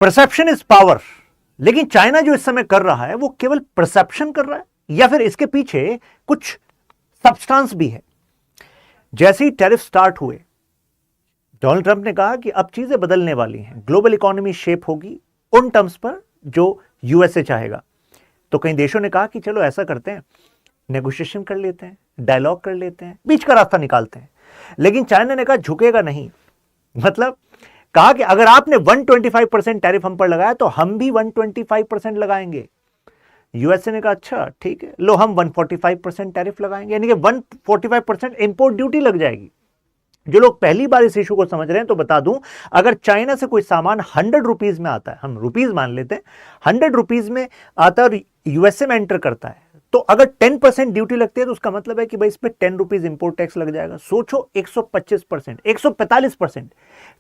Perception is power. लेकिन China जो इस समय कर रहा है वो केवल परसेप्शन कर रहा है या फिर इसके पीछे कुछ सब्सटेंस भी है। जैसे ही टैरिफ स्टार्ट हुए, डोनाल्ड ट्रंप ने कहा कि अब चीजें बदलने वाली हैं, ग्लोबल इकोनॉमी शेप होगी उन टर्म्स पर जो यूएसए चाहेगा। तो कई देशों ने कहा कि चलो ऐसा करते हैं, नेगोशिएशन कर लेते हैं, डायलॉग कर लेते हैं, बीच का रास्ता निकालते हैं। लेकिन चाइना ने कहा झुकेगा नहीं। मतलब कहा कि अगर आपने 125% टैरिफ हम पर लगाया तो हम भी 125% लगाएंगे। यूएसए ने कहा अच्छा ठीक है, लो हम 145% टैरिफ लगाएंगे, यानी कि 145% इंपोर्ट ड्यूटी लग जाएगी। जो लोग पहली बार इस इशू को समझ रहे हैं तो बता दूं, अगर चाइना से कोई सामान 100 रुपीज में आता है, हम रुपीज मान लेते हैं, 100 रुपीज में आता है और यूएसए में एंटर करता है, तो अगर 10% ड्यूटी लगती है तो उसका मतलब है कि भाई इस पे 10 रुपीज इंपोर्ट टैक्स लग जाएगा। सोचो 125%, 145%,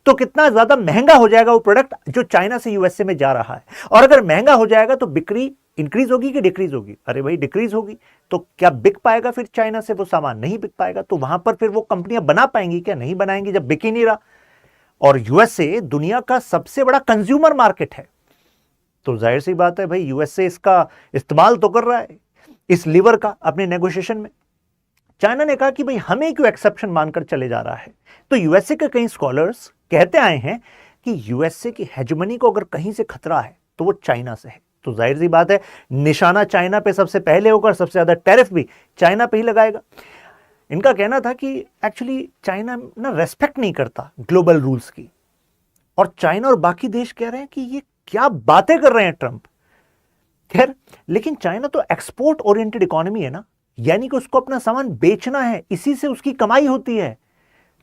तो कितना ज्यादा महंगा हो जाएगा वो प्रोडक्ट जो चाइना से यूएसए में जा रहा है। और अगर महंगा हो जाएगा तो बिक्री इंक्रीज होगी कि डिक्रीज होगी? अरे भाई डिक्रीज होगी। तो क्या बिक पाएगा फिर चाइना से वो सामान? नहीं बिक पाएगा। तो वहां पर फिर वो कंपनियां बना पाएंगी क्या? नहीं बनाएंगी जब बिक ही नहीं रहा। और यूएसए दुनिया का सबसे बड़ा कंज्यूमर मार्केट है, तो जाहिर सी बात है भाई यूएसए इसका इस्तेमाल तो कर रहा है, इस लीवर का, अपने नेगोशिएशन में। चाइना ने कहा कि भाई हमें क्यों एक्सेप्शन मानकर चले जा रहा है। तो यूएसए के कई स्कॉलर्स कहते आए हैं कि यूएसए की हेजमनी को अगर कहीं से खतरा है तो वो चाइना से है। तो जाहिर सी बात है निशाना चाइना पे सबसे पहले होगा, सबसे ज्यादा टैरिफ भी चाइना पे ही लगाएगा। इनका कहना था कि एक्चुअली चाइना ना रेस्पेक्ट नहीं करता ग्लोबल रूल्स की, और चाइना और बाकी देश कह रहे हैं कि ये क्या बातें कर रहे हैं ट्रंप। खैर, लेकिन चाइना तो एक्सपोर्ट ओरिएंटेड इकोनॉमी है ना, यानी कि उसको अपना सामान बेचना है, इसी से उसकी कमाई होती है।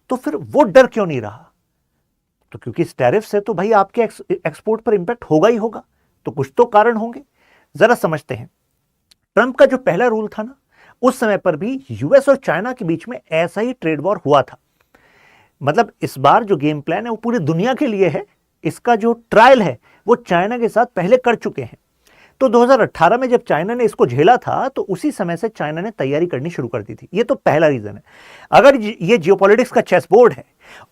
तो फिर वो डर क्यों नहीं रहा? तो क्योंकि इस टैरिफ से तो भाई आपके एक्सपोर्ट पर इंपैक्ट होगा ही होगा, तो कुछ तो कारण होंगे। जरा समझते हैं। ट्रंप का जो पहला रूल था ना, उस समय पर भी यूएस और चाइना के बीच में ऐसा ही ट्रेड वॉर हुआ था। मतलब इस बार जो गेम प्लान है वो पूरी दुनिया के लिए है, इसका जो ट्रायल है वो चाइना के साथ पहले कर चुके हैं। तो 2018 में जब चाइना ने इसको झेला था तो उसी समय से चाइना ने तैयारी करनी शुरू कर दी थी। ये तो पहला रीजन है। अगर ये जियोपॉलिटिक्स का चेस बोर्ड है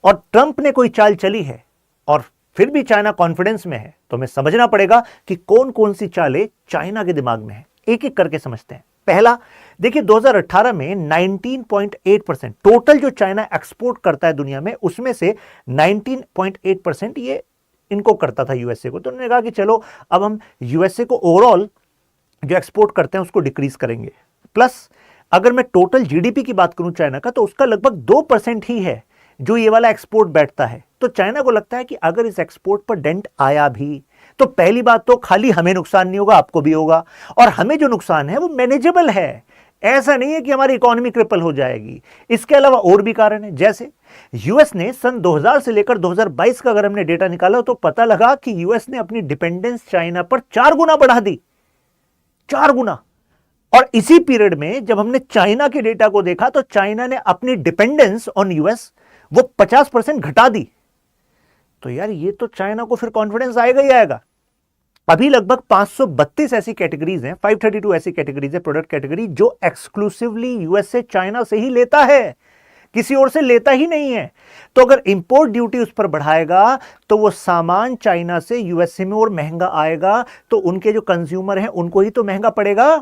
और ट्रंप ने कोई चाल चली है और फिर भी चाइना कॉन्फिडेंस में है, तो हमें समझना पड़ेगा कि कौन कौन सी चालें चाइना के दिमाग में है। एक एक करके समझते हैं। पहला देखिए, 2018 में 19.8% टोटल जो चाइना एक्सपोर्ट करता है दुनिया में, उसमें से 19.8% ये इनको करता था यूएसए को। तो उन्होंने कहा कि चलो अब हम यूएसए को ओवरऑल जो एक्सपोर्ट करते हैं उसको डिक्रीज करेंगे। प्लस अगर मैं टोटल जीडीपी की बात करूं चाइना का, तो उसका लगभग 2% ही है जो ये वाला एक्सपोर्ट बैठता है। तो चाइना को लगता है कि अगर इस एक्सपोर्ट पर डेंट आया भी तो पहली बात तो खाली हमें नुकसान नहीं होगा, आपको भी होगा, और हमें जो नुकसान है वो मैनेजेबल है। ऐसा नहीं है कि हमारी इकोनॉमी क्रिपल हो जाएगी। इसके अलावा और भी कारण है। जैसे यूएस ने सन 2000 से लेकर 2022 का अगर हमने डेटा निकाला तो पता लगा कि यूएस ने अपनी डिपेंडेंस चाइना पर 4 गुना बढ़ा दी, 4 गुना। और इसी पीरियड में जब हमने चाइना के डेटा को देखा तो चाइना ने अपनी डिपेंडेंस ऑन यूएस वो 50% घटा दी। तो यार ये तो चाइना को फिर कॉन्फिडेंस आएगा ही आएगा। अभी लगभग 532 ऐसी कैटेगरीज हैं, 532 ऐसी कैटेगरीज है, प्रोडक्ट कैटेगरी, जो एक्सक्लूसिवली यूएस से चाइना से ही लेता है, किसी और से लेता ही नहीं है। तो अगर इंपोर्ट ड्यूटी उस पर बढ़ाएगा तो वो सामान चाइना से यूएसए में और महंगा आएगा, तो उनके जो कंज्यूमर हैं उनको ही तो महंगा पड़ेगा।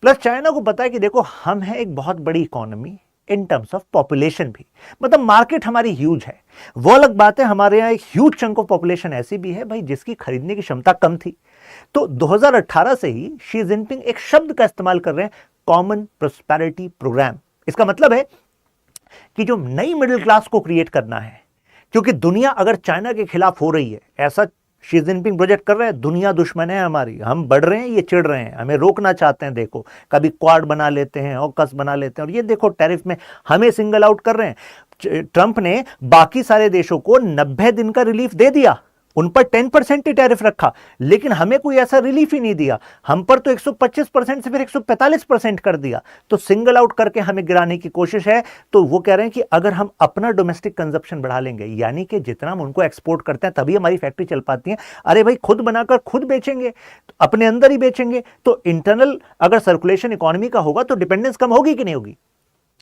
प्लस चाइना को पता है कि देखो हम हैं एक बहुत बड़ी economy in terms of population भी, मतलब मार्केट हमारी ह्यूज है। वो अलग बात है, हमारे यहाँ एक ह्यूज चंक ऑफ पॉपुलेशन ऐसी भी है भाई जिसकी खरीदने की क्षमता कम थी। तो 2018 से ही शी जिनपिंग एक शब्द का इस्तेमाल कर रहे हैं, कॉमन प्रोस्पेरिटी प्रोग्राम। इसका मतलब है कि जो नई मिडिल क्लास को क्रिएट करना है, क्योंकि दुनिया अगर चाइना के खिलाफ हो रही है, ऐसा शी जिनपिंग प्रोजेक्ट कर रहे हैं, दुनिया दुश्मन है हमारी, हम बढ़ रहे हैं, ये चिढ़ रहे हैं, हमें रोकना चाहते हैं। देखो कभी क्वाड बना लेते हैं, ऑकस बना लेते हैं, और ये देखो टैरिफ में हमें सिंगल आउट कर रहे हैं। ट्रंप ने बाकी सारे देशों को 90 दिन का रिलीफ दे दिया, उन पर 10% ही टैरिफ रखा, लेकिन हमें कोई ऐसा रिलीफ ही नहीं दिया। हम पर तो 125% से फिर 145% कर दिया। तो सिंगल आउट करके हमें गिराने की कोशिश है। तो वो कह रहे हैं कि अगर हम अपना डोमेस्टिक कंजप्शन बढ़ा लेंगे, यानी कि जितना हम उनको एक्सपोर्ट करते हैं तभी हमारी फैक्ट्री चल पाती है। अरे भाई खुद बनाकर खुद बेचेंगे, तो अपने अंदर ही बेचेंगे, तो इंटरनल अगर सर्कुलेशन इकोनॉमी का होगा तो डिपेंडेंस कम होगी कि नहीं होगी?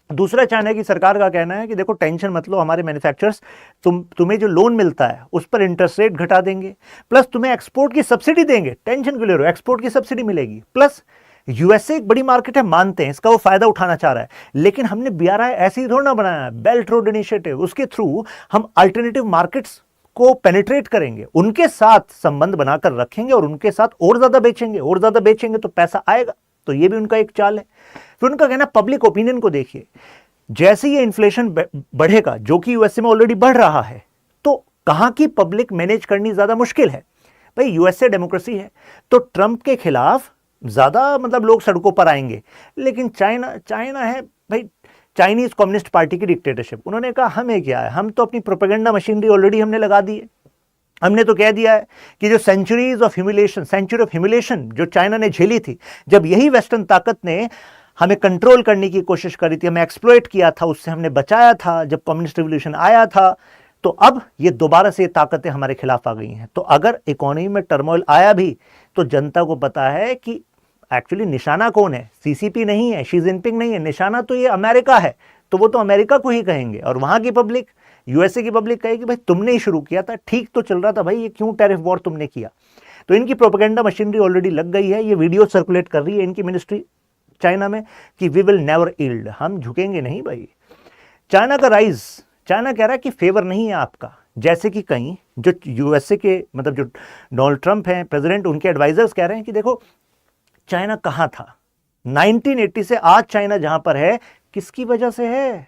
दूसरा, चाइना की सरकार का कहना है कि देखो टेंशन मत लो, हमारे मैन्युफैक्चरर्स तुम्हें जो लोन मिलता है उस पर इंटरेस्ट रेट घटा देंगे, प्लस तुम्हें एक्सपोर्ट की सब्सिडी देंगे, टेंशन क्यों ले रहे हो, एक्सपोर्ट की सब्सिडी मिलेगी। प्लस यूएसए एक बड़ी मार्केट है, मानते हैं, इसका वो फायदा उठाना चाह रहा है, लेकिन हमने बीआरआई ऐसे ही थोड़ा ना बनाया है, बेल्ट रोड इनिशिएटिव, उसके थ्रू हम अल्टरनेटिव मार्केट्स को पेनिट्रेट करेंगे, उनके साथ संबंध बनाकर रखेंगे और उनके साथ और ज्यादा बेचेंगे, और ज्यादा बेचेंगे तो पैसा आएगा। तो ये भी उनका एक चाल है। फिर उनका कहना, पब्लिक ओपिनियन को देखिए, जैसे ये इन्फ्लेशन बढ़ेगा, जो कि यूएसए में ऑलरेडी बढ़ रहा है, तो कहां की पब्लिक मैनेज करनी ज्यादा मुश्किल है। भाई यूएसए डेमोक्रेसी है, तो ट्रंप के खिलाफ ज्यादा मतलब लोग सड़कों पर आएंगे, लेकिन चाइना है भाई, चाइनीज कम्युनिस्ट पार्टी की डिक्टेटरशिप। उन्होंने कहा हमें क्या है, हम तो अपनी प्रोपेगेंडा मशीनरी ऑलरेडी हमने लगा दी है, हमने तो कह दिया है कि जो सेंचुरी ऑफ ह्यूमिलेशन जो चाइना ने झेली थी, जब यही वेस्टर्न ताकत ने हमें कंट्रोल करने की कोशिश करी थी, हमें एक्सप्लॉइट किया था, उससे हमने बचाया था जब कम्युनिस्ट रिवॉल्यूशन आया था, तो अब ये दोबारा से ये ताकतें हमारे खिलाफ आ गई हैं। तो अगर इकोनॉमी में टर्मोइल आया भी तो जनता को पता है कि एक्चुअली निशाना कौन है, सीसीपी नहीं है, शी जिनपिंग नहीं है, निशाना तो ये अमेरिका है, तो वो तो अमेरिका को ही कहेंगे। और वहां की पब्लिक, यूएसए की पब्लिक कहेगी भाई तुमने ही शुरू किया था, ठीक तो चल रहा था भाई, ये क्यों टैरिफ वॉर तुमने किया। तो इनकी प्रोपेगेंडा मशीनरी ऑलरेडी लग गई है, ये वीडियो सर्कुलेट कर रही है इनकी मिनिस्ट्री चाइना में कि वी विल नेवर यील्ड, हम झुकेंगे नहीं भाई। चाइना का राइज, चाइना कह रहा है कि फेवर नहीं है आपका, जैसे कि कहीं जो यूएसए के मतलब जो डोनाल्ड ट्रंप हैं प्रेसिडेंट, उनके एडवाइजर्स कह रहे हैं कि देखो चाइना कहां था 1980 से आज, चाइना जहां पर है किसकी वजह से है।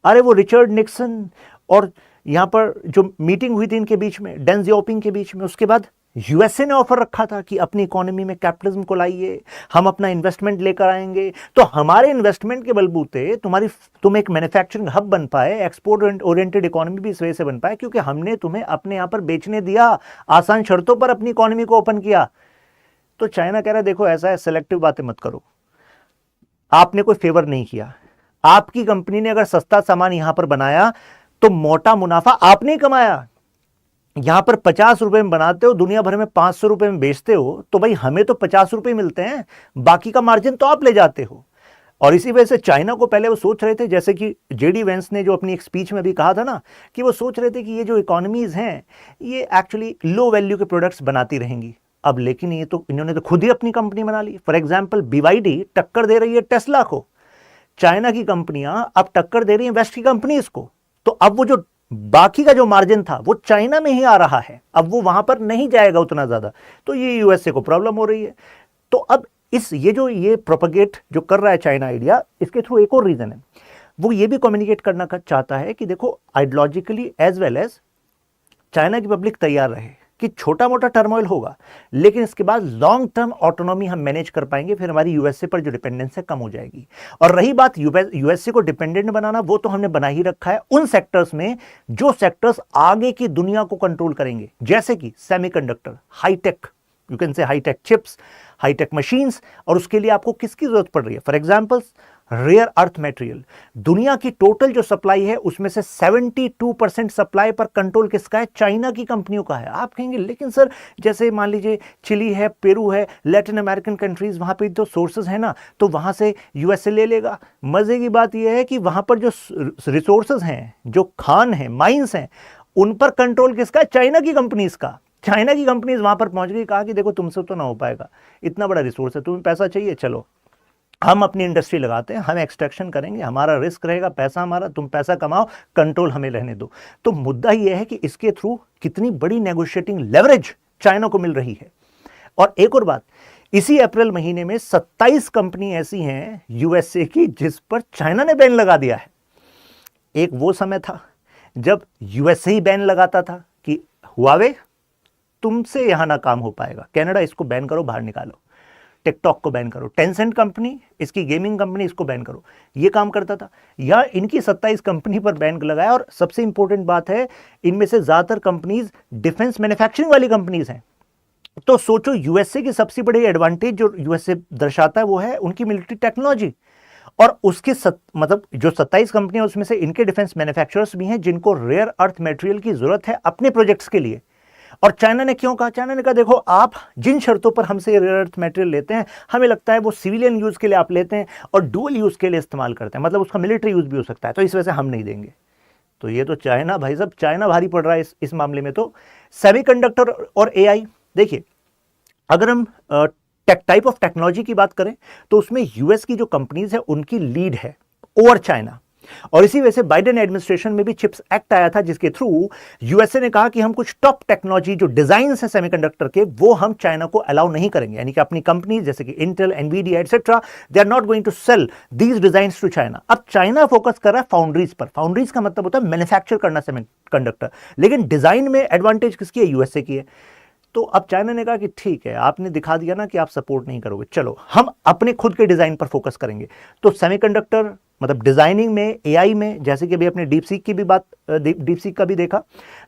अरे वो रिचर्ड निक्सन और यहां पर जो मीटिंग हुई थी इनके बीच में, डेंग जियाओपिंग के बीच में, उसके बाद यूएसए ने ऑफर रखा था कि अपनी इकोनॉमी में कैपिटलिज्म को लाइए, हम अपना इन्वेस्टमेंट लेकर आएंगे, तो हमारे इन्वेस्टमेंट के बलबूते तुम एक मैन्युफैक्चरिंग हब बन पाए, एक्सपोर्ट ओरिएंटेड इकोनॉमी भी इस वजह से बन पाए क्योंकि हमने तुम्हें अपने यहां पर बेचने दिया, आसान शर्तों पर अपनी इकोनॉमी को ओपन किया। तो चाइना कह रहा है देखो ऐसा है, सेलेक्टिव बातें मत करो, आपने कोई फेवर नहीं किया, आपकी कंपनी ने अगर सस्ता सामान यहां पर बनाया तो मोटा मुनाफा आपने ही कमाया। यहां पर 50 रुपए में बनाते हो, दुनिया भर में 500 रुपए में बेचते हो, तो भाई हमें तो 50 रुपए मिलते हैं, बाकी का मार्जिन तो आप ले जाते हो। और इसी वजह से चाइना को पहले वो सोच रहे थे, जैसे कि जेडी वेंस ने जो अपनी एक स्पीच में भी कहा था ना, कि वो सोच रहे थे कि ये जो इकोनॉमीज हैं ये एक्चुअली लो वैल्यू के प्रोडक्ट्स बनाती रहेंगी। अब लेकिन ये तो इन्होंने तो खुद ही अपनी कंपनी बना ली। फॉर एग्जाम्पल BYD टक्कर दे रही है टेस्ला को, चाइना की कंपनियां अब टक्कर दे रही हैं वेस्ट की कंपनीज को। तो अब वो जो बाकी का जो मार्जिन था वो चाइना में ही आ रहा है, अब वो वहां पर नहीं जाएगा उतना ज्यादा, तो ये यूएसए को प्रॉब्लम हो रही है। तो अब ये प्रोपगेट जो कर रहा है चाइना आइडिया, इसके थ्रू एक और रीजन है, वो ये भी कम्युनिकेट करना चाहता है कि देखो ideologically as well as China की पब्लिक तैयार रहे कि छोटा मोटा टर्मोइल होगा, लेकिन इसके बाद लॉन्ग टर्म ऑटोनॉमी हम मैनेज कर पाएंगे, फिर हमारी यूएसए पर जो डिपेंडेंस है कम हो जाएगी। और रही बात यूएसए को डिपेंडेंट बनाना, वो तो हमने बना ही रखा है उन सेक्टर्स में जो सेक्टर्स आगे की दुनिया को कंट्रोल करेंगे, जैसे कि semiconductor, hi-tech, you can say hi-tech chips, hi-tech machines. और उसके लिए आपको किसकी जरूरत पड़ रही है? For example rare earth material. दुनिया की टोटल जो सप्लाई है उसमें से 72% सप्लाई पर कंट्रोल किसका है? चाइना की कंपनियों का है। आप कहेंगे लेकिन सर जैसे मान लीजिए चिली है, पेरू है, लैटिन अमेरिकन कंट्रीज, वहां पे तो सोर्सेज है ना, तो वहां से यूएसए ले लेगा। मजे की बात यह है कि वहां पर जो रिसोर्सेज हैं, जो खान है, माइंस हैं, उन पर कंट्रोल किसका है? चाइना की कंपनीज का। चाइना की कंपनीज वहां पर पहुंच गई, कहा कि देखो तुमसे तो ना हो पाएगा, इतना बड़ा रिसोर्स है, तुम्हें पैसा चाहिए, चलो हम अपनी इंडस्ट्री लगाते हैं, हम एक्सट्रैक्शन करेंगे, हमारा रिस्क रहेगा, पैसा हमारा, तुम पैसा कमाओ, कंट्रोल हमें रहने दो। तो मुद्दा यह है कि इसके थ्रू कितनी बड़ी नेगोशिएटिंग लेवरेज चाइना को मिल रही है। और एक और बात, इसी अप्रैल महीने में 27 कंपनी ऐसी हैं यूएसए की जिस पर चाइना ने बैन लगा दिया है। एक वो समय था जब यूएसए ही बैन लगाता था कि हुआवे तुमसे यहां ना काम हो पाएगा, कनाडा इसको बैन करो, बाहर निकालो, टिकटॉक को बैन करो, टेंसेंट कंपनी, इसकी गेमिंग कंपनी, इसको बैन करो, ये काम करता था। या इनकी 27 कंपनी पर बैन लगाया। और सबसे इंपॉर्टेंट बात है, इनमें से ज्यादातर कंपनीज डिफेंस मैन्युफैक्चरिंग वाली कंपनीज हैं। तो सोचो यूएसए की सबसे बड़ी एडवांटेज जो यूएसए दर्शाता है वो है उनकी मिलिट्री टेक्नोलॉजी। और उसके मतलब जो 27 कंपनियां उसमें से इनके डिफेंस मैन्युफैक्चरर्स भी हैं जिनको रेयर अर्थ मटेरियल की जरूरत है अपने प्रोजेक्ट्स के लिए। और चाइना ने क्यों कहा? चाइना ने कहा देखो आप जिन शर्तों पर हमसे रेयर अर्थ मटेरियल लेते हैं, हमें लगता है वो सिविलियन यूज के लिए आप लेते हैं और डुअल यूज के लिए इस्तेमाल करते हैं, मतलब उसका मिलिट्री यूज भी हो सकता है, तो इस वजह से हम नहीं देंगे। तो ये तो चाइना, भाई साहब चाइना भारी पड़ रहा है इस मामले में। तो सेमीकंडक्टर और एआई, देखिए अगर हम टाइप ऑफ टेक्नोलॉजी की बात करें तो उसमें यूएस की जो कंपनीज है उनकी लीड है ओवर चाइना। और इसी वजह से बाइडेन एडमिनिस्ट्रेशन में भी चिप्स एक्ट आया था, जिसके थ्रू यूएसए ने कहा कि हम कुछ टॉप टेक्नोलॉजी जो डिजाइन है सेमीकंडक्टर के, वो हम चाइना को अलाउ नहीं करेंगे, यानी कि अपनी कंपनी जैसे कि Intel, Nvidia etcetera, they are not going to sell these designs to China. अब चाइना फोकस कर रहा है फाउंड्रीज पर। फाउंड्रीज का मतलब होता है मैन्युफैक्चर करना सेमीकंडक्टर, लेकिन डिजाइन में एडवांटेज किसकी है? यूएसए की है। तो अब चाइना ने कहा कि ठीक है, आपने दिखा दिया ना कि आप सपोर्ट नहीं करोगे, चलो हम अपने खुद के डिजाइन पर फोकस करेंगे। तो सेमीकंडक्टर मतलब डिजाइनिंग में, एआई में, जैसे कि अभी अपने डीपसीक की भी बात, डीपसीक का भी देखा,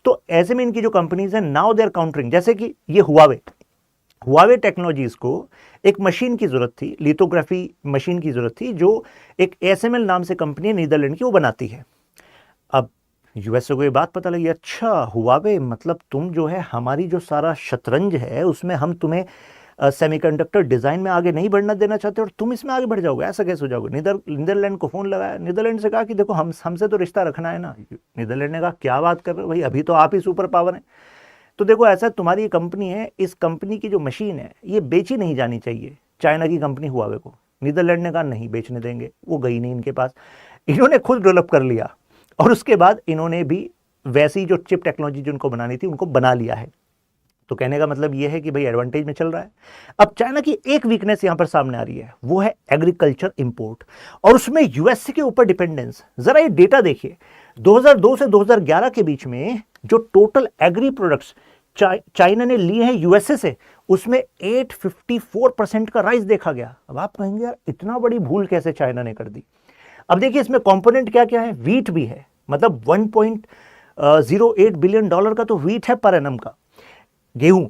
तो ऐसे में इनकी जो कंपनीज हैं नाउ दे आर काउंटरिंग। जैसे कि ये हुआवे टेक्नोलॉजीज को एक मशीन की जरूरत थी, लिथोग्राफी मशीन की जरूरत थी, जो एक एसएमएल नाम से कंपनी है नीदरलैंड की, वो बनाती है। अब यूएसए को ये बात पता लगी, अच्छा हुआवे मतलब तुम जो है हमारी जो सारा शतरंज है उसमें हम तुम्हें सेमीकंडक्टर डिजाइन में आगे नहीं बढ़ना देना चाहते और तुम इसमें आगे बढ़ जाओगे, ऐसा कैसे हो जाओगे? नीदरलैंड को फोन लगाया, नीदरलैंड से कहा कि देखो हमसे तो रिश्ता रखना है ना। नीदरलैंड ने कहा क्या बात कर रहे हो भाई, अभी तो आप ही सुपर पावर हैं। तो देखो ऐसा तुम्हारी ये कंपनी है, इस कंपनी की जो मशीन है ये बेची नहीं जानी चाहिए चाइना की कंपनी हुआवे को। नीदरलैंड ने कहा नहीं बेचने देंगे, वो गई नहीं इनके पास, इन्होंने खुद डेवलप कर लिया और उसके बाद इन्होंने भी वैसी जो चिप टेक्नोलॉजी जिनको बनानी थी उनको बना लिया है। तो कहने का मतलब यह है कि भाई एडवांटेज में चल रहा है। अब चाइना की एक वीकनेस यहां पर सामने आ रही है, वो है एग्रीकल्चर इंपोर्ट और उसमें यूएसए के ऊपर डिपेंडेंस। जरा ये डेटा देखिए, 2002 से 2011 के बीच में जो टोटल एग्री प्रोडक्ट्स चाइना ने लिए हैं यूएसए से, उसमें 854% का राइज देखा गया। अब आप कहेंगे यार इतना बड़ी भूल कैसे चाइना ने कर दी? अब देखिए इसमें कंपोनेंट क्या क्या है। व्हीट भी है, मतलब 1.08 बिलियन डॉलर का तो व्हीट है पर एनम का, गेहूं।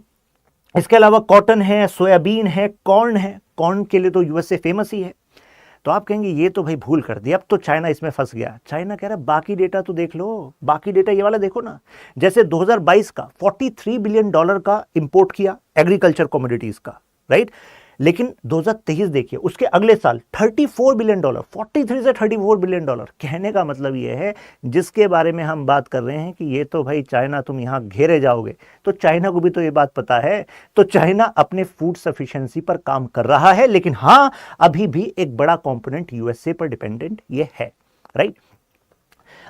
इसके अलावा कॉटन है, सोयाबीन है, कॉर्न है। कॉर्न के लिए तो यूएसए फेमस ही है। तो आप कहेंगे ये तो भाई भूल कर दी, अब तो चाइना इसमें फंस गया। चाइना कह रहा है बाकी डेटा तो देख लो, बाकी डेटा ये वाला देखो ना। जैसे 2022 का 43 बिलियन डॉलर का इंपोर्ट किया एग्रीकल्चर कमोडिटीज का, राइट। लेकिन 2023 देखिए, उसके अगले साल 34 बिलियन डॉलर, 43 से 34 बिलियन डॉलर। कहने का मतलब ये है जिसके बारे में हम बात कर रहे हैं कि ये तो भाई चाइना तुम यहां घेरे जाओगे, तो चाइना को भी तो ये बात पता है। तो चाइना अपने फूड सफिशिएंसी पर काम कर रहा है, लेकिन हां अभी भी एक बड़ा कंपोनेंट यूएसए पर डिपेंडेंट ये है, राइट।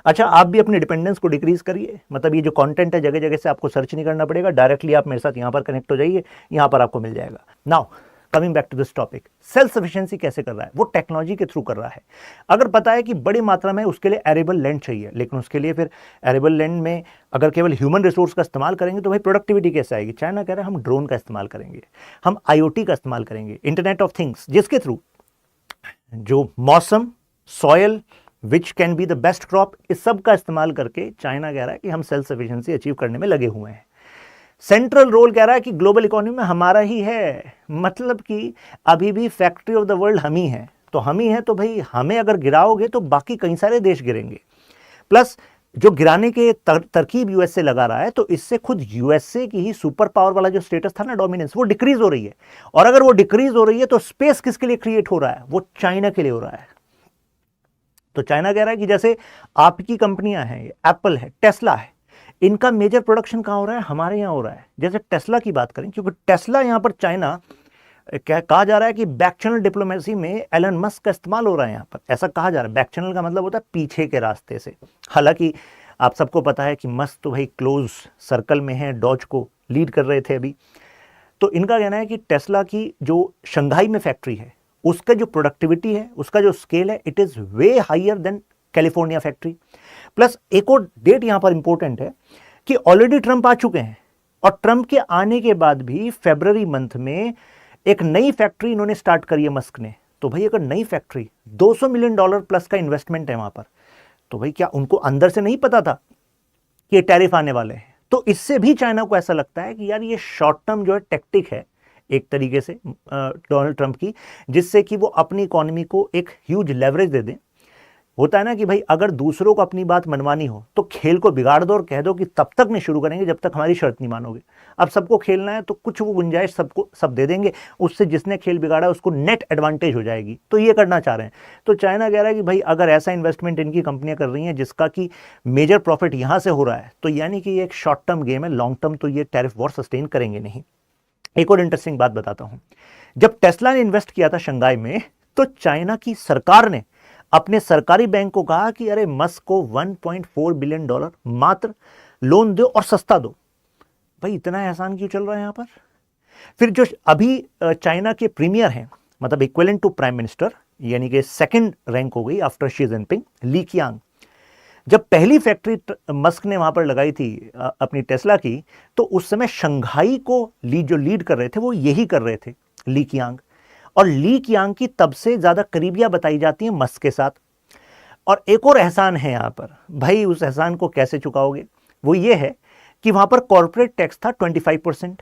अच्छा, आप भी अपने डिपेंडेंस को डिक्रीज करिए, मतलब ये जो कंटेंट है जगह जगह से आपको सर्च नहीं करना पड़ेगा, डायरेक्टली आप मेरे साथ यहां पर कनेक्ट हो जाइए, यहां पर आपको मिल जाएगा। Now coming back to this topic, self sufficiency कैसे कर रहा है? वो टेक्नोलॉजी के थ्रू कर रहा है। अगर पता है कि बड़ी मात्रा में उसके लिए एरेबल लैंड चाहिए, लेकिन उसके लिए फिर एरेबल लैंड में अगर केवल ह्यूमन रिसोर्स का इस्तेमाल करेंगे तो भाई प्रोडक्टिविटी कैसे आएगी? चाइना कह रहा है हम ड्रोन का इस्तेमाल करेंगे, हम आईओटी का इस्तेमाल करेंगे, इंटरनेट ऑफ थिंग्स, जिसके थ्रू जो मौसम, soil, which can be the best crop, इस सब का इस्तेमाल करके चाइना कह रहा है कि हम सेल्फ सफिशिएंसी अचीव करने में लगे हुए हैं। सेंट्रल रोल कह रहा है कि ग्लोबल इकोनॉमी में हमारा ही है, मतलब कि अभी भी फैक्ट्री ऑफ द वर्ल्ड हम ही है। तो हम ही है तो भाई हमें अगर गिराओगे तो बाकी कई सारे देश गिरेंगे। प्लस जो गिराने के तरकीब यूएसए लगा रहा है, तो इससे खुद यूएसए की ही सुपर पावर वाला जो स्टेटस था ना, डोमिनेंस, वो डिक्रीज हो रही है। और अगर वो डिक्रीज हो रही है तो स्पेस किसके लिए क्रिएट हो रहा है? वो चाइना के लिए हो रहा है। तो चाइना कह रहा है कि जैसे आपकी कंपनियां हैं, एप्पल है, टेस्ला है, इनका मेजर प्रोडक्शन कहां हो रहा है? हमारे यहां हो रहा है। जैसे टेस्ला की बात करें, क्योंकि टेस्ला यहां पर चाइना कहा जा रहा है कि बैक चैनल डिप्लोमेसी में एलन मस्क का इस्तेमाल हो रहा है। यहां पर ऐसा कहा जा रहा है। बैक चैनल का मतलब होता है पीछे के रास्ते से। हालांकि आप सबको पता है कि मस्क तो भाई क्लोज सर्कल में है, डॉज को लीड कर रहे थे अभी। तो इनका कहना है कि टेस्ला की जो शंघाई में फैक्ट्री है, उसका जो प्रोडक्टिविटी है, उसका जो स्केल है, it is way higher than California factory. Plus एक और डेट यहां पर इंपॉर्टेंट है कि ऑलरेडी ट्रंप आ चुके हैं, और ट्रंप के आने के बाद भी फरवरी मंथ में एक नई फैक्ट्री इन्होंने स्टार्ट करी है मस्क ने। तो भाई अगर नई फैक्ट्री, $200 मिलियन प्लस का इन्वेस्टमेंट है वहां पर, तो भाई क्या उनको अंदर से नहीं पता था कि ये टैरिफ आने वाले हैं? तो इससे भी चाइना को ऐसा लगता है कि यार ये शॉर्ट टर्म जो है टैक्टिक है एक तरीके से डोनाल्ड ट्रंप की, जिससे कि वो अपनी इकोनॉमी को एक ह्यूज लेवरेज दे दें, होता है ना कि भाई अगर दूसरों को अपनी बात मनवानी हो तो खेल को बिगाड़ दो और कह दो कि तब तक नहीं शुरू करेंगे जब तक हमारी शर्त नहीं मानोगे। अब सबको खेलना है तो कुछ वो गुंजाइश सबको सब दे देंगे, उससे जिसने खेल बिगाड़ा उसको नेट एडवांटेज हो जाएगी, तो ये करना चाह रहे हैं। तो चाइना कह रहा है कि भाई अगर ऐसा इन्वेस्टमेंट इनकी कंपनियां कर रही हैं जिसका कि मेजर प्रॉफिट यहां से हो रहा है, तो यानी कि ये एक शॉर्ट टर्म गेम है, लॉन्ग टर्म तो ये टैरिफ वॉर सस्टेन करेंगे नहीं। एक और इंटरेस्टिंग बात बताता हूं, जब टेस्ला ने इन्वेस्ट किया था शंघाई में, तो चाइना की सरकार ने अपने सरकारी बैंक को कहा कि अरे मस्क को $1.4 बिलियन मात्र लोन दो और सस्ता दो। भाई इतना एहसान क्यों चल रहा है यहां पर? फिर जो अभी चाइना के प्रीमियर हैं, मतलब इक्विवेलेंट टू प्राइम मिनिस्टर, यानी कि सेकंड रैंक हो गई आफ्टर शी जिनपिंग, ली कियांग, जब पहली फैक्ट्री मस्क ने वहां पर लगाई थी अपनी टेस्ला की, तो उस समय शंघाई को जो लीड कर रहे थे वो यही कर रहे थे, ली कियांग। और ली कियांग की तब से ज्यादा करीबियां बताई जाती हैं मस्क के साथ। और एक और एहसान है यहां पर, भाई उस एहसान को कैसे चुकाओगे? वो ये है कि वहां पर कॉर्पोरेट टैक्स था 25%,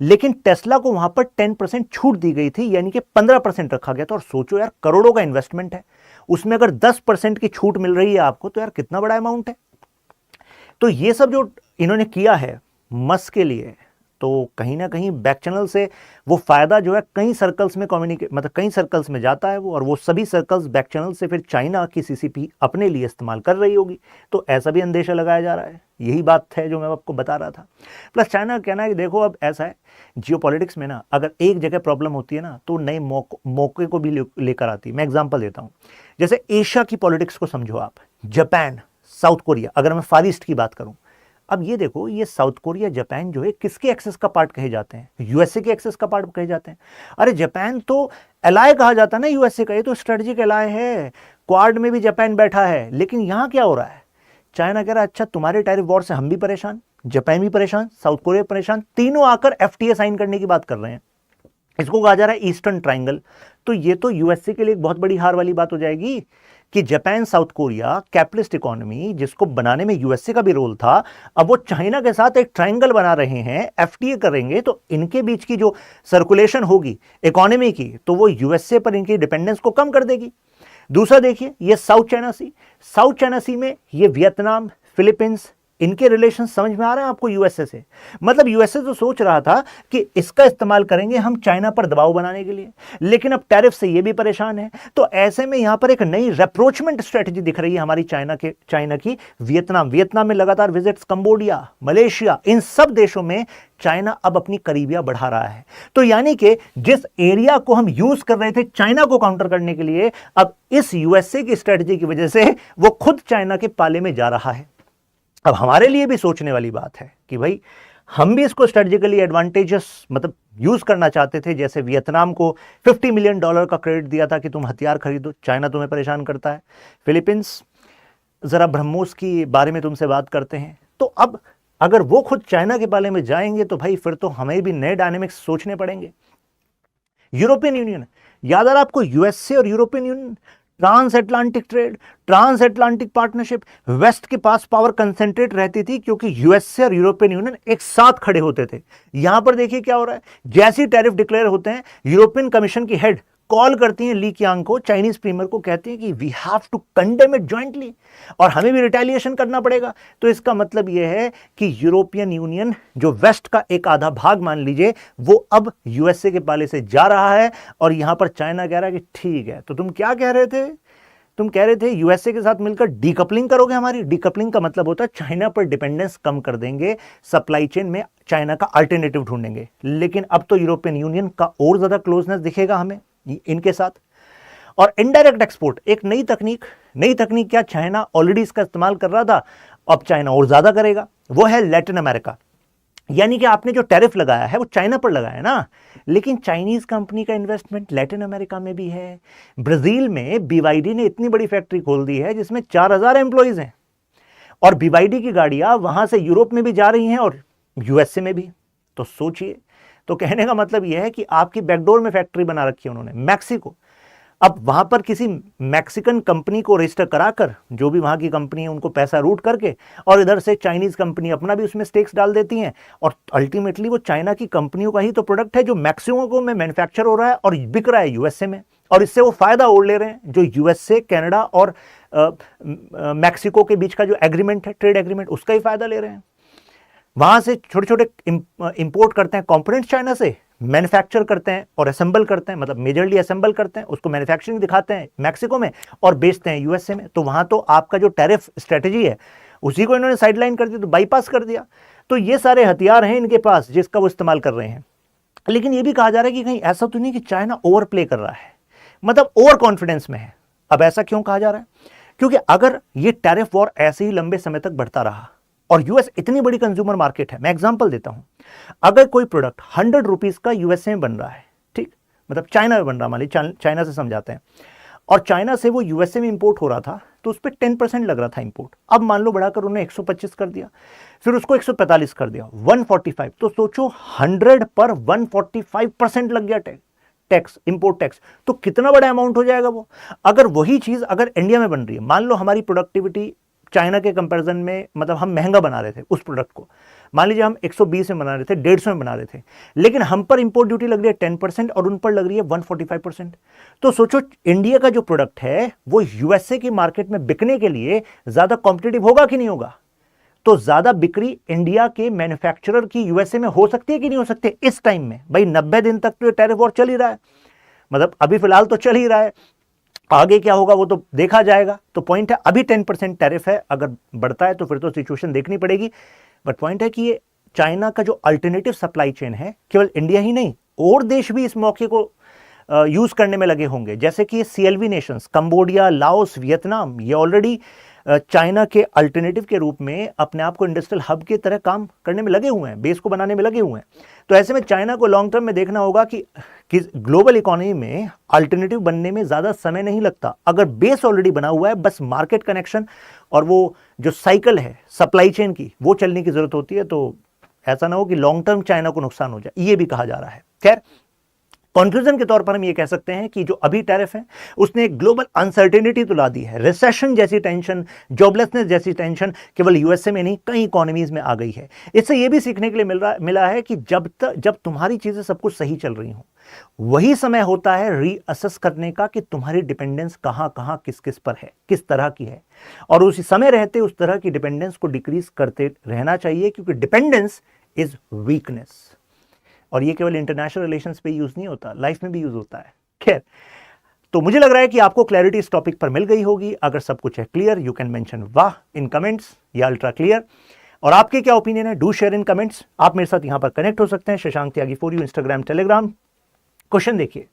लेकिन टेस्ला को वहां पर 10% छूट दी गई थी, यानी कि 15% रखा गया था। और सोचो यार, करोड़ों का इन्वेस्टमेंट है, उसमें अगर 10% की छूट मिल रही है आपको, तो यार कितना बड़ा अमाउंट है। तो ये सब जो इन्होंने किया है मस्क के लिए, तो कहीं ना कहीं बैक चैनल से वो फायदा जो है कई सर्कल्स में मतलब कई सर्कल्स में जाता है वो, और वो सभी सर्कल्स बैक चैनल से फिर चाइना की सीसीपी अपने लिए इस्तेमाल कर रही होगी। तो ऐसा भी अंदेशा लगाया जा रहा है। यही बात है जो मैं आपको बता रहा था। प्लस चाइना का कहना है कि देखो अब ऐसा है, जियोपॉलिटिक्स में ना अगर एक जगह प्रॉब्लम होती है ना, तो नए मौके को भी लेकर आती है। मैं एग्जाम्पल देता हूँ, जैसे एशिया की पॉलिटिक्स को समझो आप, जापान, साउथ कोरिया, अगर मैं फार ईस्ट की बात करूं, अब ये देखो, ये साउथ कोरिया, जापान जो है किसके एक्सेस का पार्ट कहे जाते हैं? यूएसए के एक्सेस का पार्ट कहे जाते हैं। अरे जापान तो एलाय कहा जाता है ना यूएसए का, ये तो स्ट्रेटेजिक एलाय है, क्वाड में भी जापान बैठा है। लेकिन यहां क्या हो रहा है? चाइना कह रहा है अच्छा तुम्हारे टैरिफ वॉर से हम भी परेशान, जापान भी परेशान, साउथ कोरिया परेशान, तीनों आकर एफटीए साइन करने की बात कर रहे हैं। इसको कहा जा रहा है ईस्टर्न ट्राइंगल। तो ये तो यूएसए के लिए एक बहुत बड़ी हार वाली बात हो जाएगी कि Japan, south Korea, capitalist economy जिसको बनाने में यूएसए का भी रोल था, अब वो चाइना के साथ एक ट्रायंगल बना रहे हैं, एफटीए करेंगे, तो इनके बीच की जो सर्कुलेशन होगी इकोनॉमी की, तो वो यूएसए पर इनकी डिपेंडेंस को कम कर देगी। दूसरा देखिए, ये साउथ चाइना सी में ये वियतनाम, फिलीपींस, इनके रिलेशन समझ में आ रहे हैं आपको यूएसए से? मतलब यूएसए तो सोच रहा था कि इसका इस्तेमाल करेंगे हम चाइना पर दबाव बनाने के लिए, लेकिन अब टैरिफ से ये भी परेशान है। तो ऐसे में यहां पर एक नई रेप्रोचमेंट स्ट्रेटजी दिख रही है हमारी चाइना की वियतनाम में लगातार विजिट्स, कंबोडिया, मलेशिया, इन सब देशों में चाइना अब अपनी करीबियां बढ़ा रहा है। तो यानी कि जिस एरिया को हम यूज कर रहे थे चाइना को काउंटर करने के लिए, अब इस यूएसए की स्ट्रेटजी की वजह से वो खुद चाइना के पाले में जा रहा है। अब हमारे लिए भी सोचने वाली बात है कि भाई हम भी इसको स्ट्रेटेजिकली एडवांटेजेस मतलब यूज करना चाहते थे। जैसे वियतनाम को $50 मिलियन का क्रेडिट दिया था कि तुम हथियार खरीदो, चाइना तुम्हें परेशान करता है। फिलीपींस, जरा ब्रह्मोस की बारे में तुमसे बात करते हैं। तो अब अगर वो खुद चाइना के बारे में जाएंगे तो भाई फिर तो हमें भी नए डायनेमिक्स सोचने पड़ेंगे। यूरोपियन यूनियन, याद आ रहा आपको, यूएसए और European Union, trans Atlantic trade, trans Atlantic partnership, west के पास पावर कंसेंट्रेट रहती थी क्योंकि यूएसए और यूरोपियन यूनियन एक साथ खड़े होते थे। यहां पर देखिए क्या हो रहा है, जैसे ही टैरिफ डिक्लेयर होते हैं, यूरोपियन कमीशन की हेड कॉल करती हैं ली कियांग को, चाइनीज प्रीमियर को, कहती हैं कि we have to condemn it jointly, और हमें भी रिटेलिएशन करना पड़ेगा। तो इसका मतलब यह है कि यूरोपियन यूनियन, जो वेस्ट का एक आधा भाग मान लीजिए, वो अब यूएसए के पाले से जा रहा है। और यहां पर चाइना कह रहा है कि ठीक है, तो तुम क्या कह रहे थे? तुम कह रहे थे यूएसए के साथ मिलकर डीकपलिंग करोगे हमारी। डीकपलिंग का मतलब होता है चाइना पर डिपेंडेंस कम कर देंगे, सप्लाई चेन में चाइना का अल्टरनेटिव ढूंढेंगे। लेकिन अब तो यूरोपियन यूनियन का और ज्यादा क्लोजनेस दिखेगा हमें इनके साथ। और इनडायरेक्ट एक्सपोर्ट, एक नई तकनीक क्या, चाइना ऑलरेडी इसका इस्तेमाल कर रहा था, अब चाइना और ज्यादा करेगा, वो है लैटिन अमेरिका। यानी कि आपने जो टैरिफ लगाया है वो चाइना पर लगाया ना, लेकिन चाइनीज कंपनी का इन्वेस्टमेंट लैटिन अमेरिका में भी है। ब्राजील में बीवाईडी ने इतनी बड़ी फैक्ट्री खोल दी है जिसमें 4000 एम्प्लॉइज हैं, और बीवाईडी की गाड़ियां वहां से यूरोप में भी जा रही हैं और यूएसए में भी। तो सोचिए, तो कहने का मतलब यह है कि आपकी बैकडोर में फैक्ट्री बना रखी है उन्होंने, मैक्सिको। अब वहां पर किसी मैक्सिकन कंपनी को रजिस्टर कराकर, जो भी वहां की कंपनी है उनको पैसा रूट करके, और इधर से चाइनीज कंपनी अपना भी उसमें स्टेक्स डाल देती हैं, और अल्टीमेटली वो चाइना की कंपनियों का ही तो प्रोडक्ट है जो मैक्सिको में मैन्युफैक्चर हो रहा है और बिक रहा है यूएसए में, और इससे वो फायदा ओढ़ ले रहे हैं, जो यूएसए, कनाडा और मैक्सिको के बीच का जो एग्रीमेंट है, ट्रेड एग्रीमेंट, उसका ही फायदा ले रहे हैं। वहां से छोटे छोटे इंपोर्ट करते हैं कंपोनेंट्स चाइना से, मैन्युफैक्चर करते हैं और असेंबल करते हैं, मतलब मेजरली असेंबल करते हैं, उसको मैन्युफैक्चरिंग दिखाते हैं मैक्सिको में और बेचते हैं यूएसए में। तो वहां तो आपका जो टैरिफ स्ट्रेटेजी है उसी को इन्होंने साइडलाइन कर दिया, तो बाईपास कर दिया। तो ये सारे हथियार हैं इनके पास जिसका वो इस्तेमाल कर रहे हैं। लेकिन ये भी कहा जा रहा है कि कहीं ऐसा तो नहीं कि चाइना ओवर प्ले कर रहा है, मतलब ओवर कॉन्फिडेंस में है। अब ऐसा क्यों कहा जा रहा है? क्योंकि अगर ये टैरिफ वॉर ऐसे ही लंबे समय तक बढ़ता रहा, और यूएस इतनी बड़ी कंज्यूमर मार्केट है, मैं एग्जांपल देता हूं, अगर कोई प्रोडक्ट 100 रुपीज का यूएसए में बन रहा है, ठीक, मतलब चाइना में बन रहा, मान लीजिए चाइना से समझाते हैं, और चाइना से वो यूएसए में इंपोर्ट हो रहा था, तो उस पर 10% लग रहा था इंपोर्ट। अब मान लो बढ़ाकर उन्होंने 125 कर दिया, फिर उसको 145 कर दिया, 145। तो सोचो 100 पर 145% लग गया टैक्स, इंपोर्ट टैक्स, तो कितना बड़ा अमाउंट हो जाएगा वो। अगर वही चीज अगर इंडिया में बन रही है, मान लो हमारी प्रोडक्टिविटी चाइना के कंपैरिजन में, मतलब हम महंगा बना रहे थे उस प्रोडक्ट को, मान लीजिए हम 120 में बना रहे थे, 150 में बना रहे थे, लेकिन हम पर इंपोर्ट ड्यूटी लग रही है 10% और उन पर लग रही है 145%। तो सोचो इंडिया का जो प्रोडक्ट है वो यूएसए की मार्केट में बिकने के लिए ज्यादा कॉम्पिटिटिव होगा कि नहीं होगा? तो ज्यादा बिक्री इंडिया के मैन्युफैक्चरर की यूएसए में हो सकती है कि नहीं हो सकती इस टाइम में? भाई 90 दिन तक तो ये टैरिफ वॉर चल ही रहा है, मतलब अभी फिलहाल तो चल ही रहा है, आगे क्या होगा वो तो देखा जाएगा। तो पॉइंट है अभी 10% टैरिफ है, अगर बढ़ता है तो फिर तो सिचुएशन देखनी पड़ेगी। बट पॉइंट है कि ये चाइना का जो अल्टरनेटिव सप्लाई चेन है, केवल इंडिया ही नहीं और देश भी इस मौके को यूज करने में लगे होंगे। जैसे कि CLV Nations, Cambodia, Laos, Vietnam, ये ऑलरेडी चाइना के अल्टरनेटिव के रूप में अपने आप को इंडस्ट्रियल हब की तरह काम करने में लगे हुए हैं, बेस को बनाने में लगे हुए हैं। तो ऐसे में चाइना को लॉन्ग टर्म में देखना होगा कि ग्लोबल इकोनॉमी में अल्टरनेटिव बनने में ज्यादा समय नहीं लगता। अगर बेस ऑलरेडी बना हुआ है, बस मार्केट कनेक्शन और वो जो साइकिल है सप्लाई चेन की वो चलने की जरूरत होती है। तो ऐसा ना हो कि लॉन्ग टर्म चाइना को नुकसान हो जाए, ये भी कहा जा रहा है। खैर, कंक्लूजन के तौर पर हम ये कह सकते हैं कि जो अभी टैरिफ है उसने एक ग्लोबल अनसर्टेनिटी तो ला दी है, रिसेशन जैसी टेंशन, जॉबलेसनेस जैसी टेंशन केवल यूएसए में नहीं कई इकोनॉमीज में आ गई है। इससे ये भी सीखने के लिए मिला है कि जब तुम्हारी चीजें सब कुछ सही चल रही हो, वही समय होता है रीअसेस करने का कि तुम्हारी डिपेंडेंस कहां कहां किस किस पर है, किस तरह की है, और उसी समय रहते उस तरह की डिपेंडेंस को डिक्रीज करते रहना चाहिए, क्योंकि डिपेंडेंस इज वीकनेस। और ये केवल इंटरनेशनल रिलेशंस पे यूज नहीं होता, लाइफ में भी यूज होता है। खैर, तो मुझे लग रहा है कि आपको क्लैरिटी इस टॉपिक पर मिल गई होगी। अगर सब कुछ है क्लियर, यू कैन मेंशन वाह इन कमेंट्स या अल्ट्रा क्लियर। और आपके क्या ओपिनियन है, डू शेयर इन कमेंट्स। आप मेरे साथ यहां पर कनेक्ट हो सकते हैं, Shashank Tyagi for you, Instagram, Telegram. Question देखिए,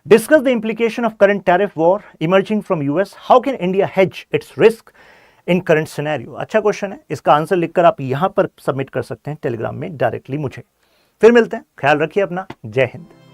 discuss the implication of current tariff war emerging from US, how can India hedge its risk in current scenario. अच्छा क्वेश्चन है, इसका आंसर लिखकर आप यहां पर सबमिट कर सकते हैं टेलीग्राम में डायरेक्टली मुझे। फिर मिलते हैं, ख्याल रखिए अपना, जय हिंद।